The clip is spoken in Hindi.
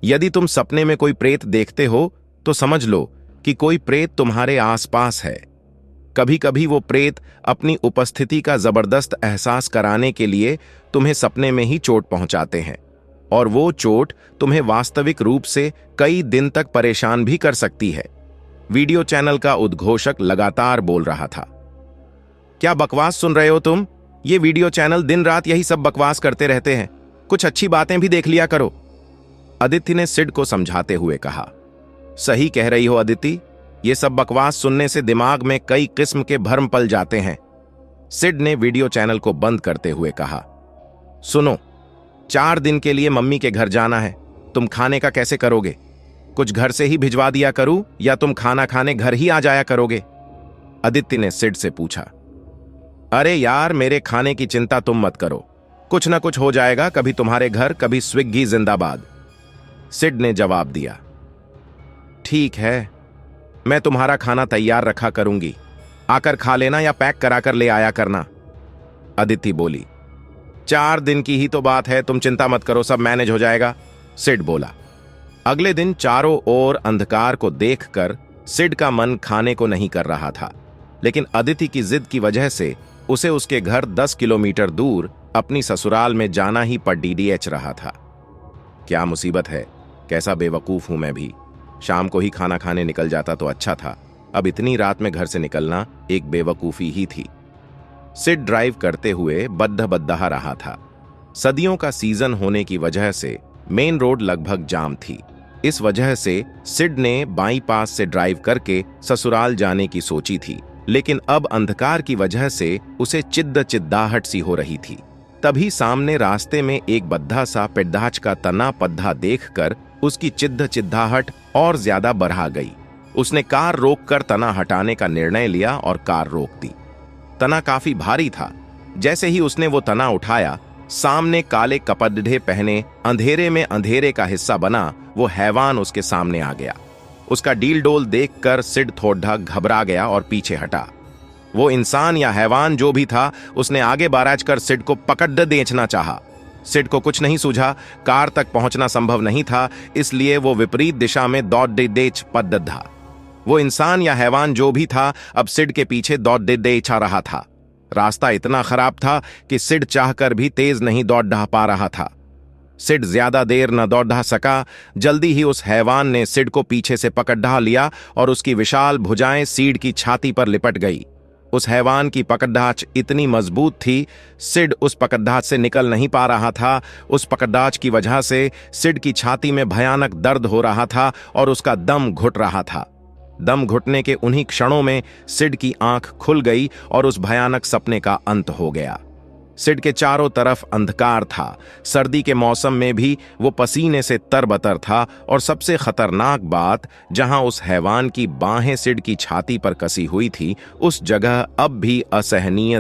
यदि तुम सपने में कोई प्रेत देखते हो तो समझ लो कि कोई प्रेत तुम्हारे आसपास है। कभी कभी वो प्रेत अपनी उपस्थिति का जबरदस्त एहसास कराने के लिए तुम्हें सपने में ही चोट पहुंचाते हैं, और वो चोट तुम्हें वास्तविक रूप से कई दिन तक परेशान भी कर सकती है। वीडियो चैनल का उद्घोषक लगातार बोल रहा था। क्या बकवास सुन रहे हो तुम? ये वीडियो चैनल दिन रात यही सब बकवास करते रहते हैं, कुछ अच्छी बातें भी देख लिया करो। अदिति ने सिड को समझाते हुए कहा। सही कह रही हो अदिति, ये सब बकवास सुनने से दिमाग में कई किस्म के भ्रम पल जाते हैं। सिड ने वीडियो चैनल को बंद करते हुए कहा। सुनो, 4 दिन के लिए मम्मी के घर जाना है। तुम खाने का कैसे करोगे? कुछ घर से ही भिजवा दिया करूं या तुम खाना खाने घर ही आ जाया करोगे? अदिति ने सिड से पूछा। अरे यार, मेरे खाने की चिंता तुम मत करो, कुछ ना कुछ हो जाएगा। कभी तुम्हारे घर, कभी स्विग्गी जिंदाबाद, सिड ने जवाब दिया। ठीक है, मैं तुम्हारा खाना तैयार रखा करूंगी, आकर खा लेना या पैक कराकर ले आया करना, अदिति बोली। 4 दिन की ही तो बात है, तुम चिंता मत करो, सब मैनेज हो जाएगा, सिड बोला। अगले दिन चारों ओर अंधकार को देखकर सिड का मन खाने को नहीं कर रहा था, लेकिन अदिति की जिद की वजह से उसे उसके घर 10 किलोमीटर दूर अपनी ससुराल में जाना ही पड़ीडीएच रहा था। क्या मुसीबत है, कैसा बेवकूफ हूं मैं भी। शाम को ही खाना खाने निकल जाता तो अच्छा था, अब इतनी रात में घर से निकलना एक बेवकूफी ही थी। सिड ड्राइव करते हुए बद्दा रहा था। सदियों का सीजन होने की वजह से मेन रोड लगभग जाम थी। इस वजह से सिड ने बाईपास से ड्राइव करके ससुराल जाने की सोची थी, लेकिन अब अंधकार की वजह से उसे चिद्दाहट सी हो रही थी। तभी सामने रास्ते में एक बद्धा सा पेड्डाच का तना पद्धा देखकर उसकी चिद्दाहट और ज्यादा बढ़ा गई। उसने कार रोककर तना हटाने का निर्णय लिया और कार रोक दी। तना काफी भारी था। जैसे ही उसने वो तना उठाया, सामने काले कपड़े पहने अंधेरे में अंधेरे का हिस्सा बना वो हैवान उसके सामने आ गया। उसका डील डोल देखकर सिड थोड़ा घबरा गया और पीछे हटा। वो इंसान या हैवान जो भी था, उसने आगे बाराज कर सिड को पकड़ देना चाहा। सिड को कुछ नहीं सूझा, कार तक पहुंचना संभव नहीं था, इसलिए वो विपरीत दिशा में दौड़ पद्धा। वो इंसान या हैवान जो भी था, अब सिड के पीछे दौड़ रहा था। रास्ता इतना खराब था कि सिड चाहकर भी तेज नहीं दौड़ पा रहा था। सिड ज्यादा देर न दौड़ सका। जल्दी ही उस हैवान ने सिड को पीछे से पकड़ लिया और उसकी विशाल भुजाएं सिड की छाती पर लिपट गई। उस हैवान की पकड़धाच इतनी मजबूत थी, सिड उस पकड़धाच से निकल नहीं पा रहा था। उस पकड़धाच की वजह से सिड की छाती में भयानक दर्द हो रहा था और उसका दम घुट रहा था। दम घुटने के उन्हीं क्षणों में सिड की आंख खुल गई और उस भयानक सपने का अंत हो गया। सिड के चारों तरफ अंधकार था। सर्दी के मौसम में भी वो पसीने से तरबतर था, और सबसे खतरनाक बात, जहां उस हैवान की बाहें सिड की छाती पर कसी हुई थी, उस जगह अब भी असहनीय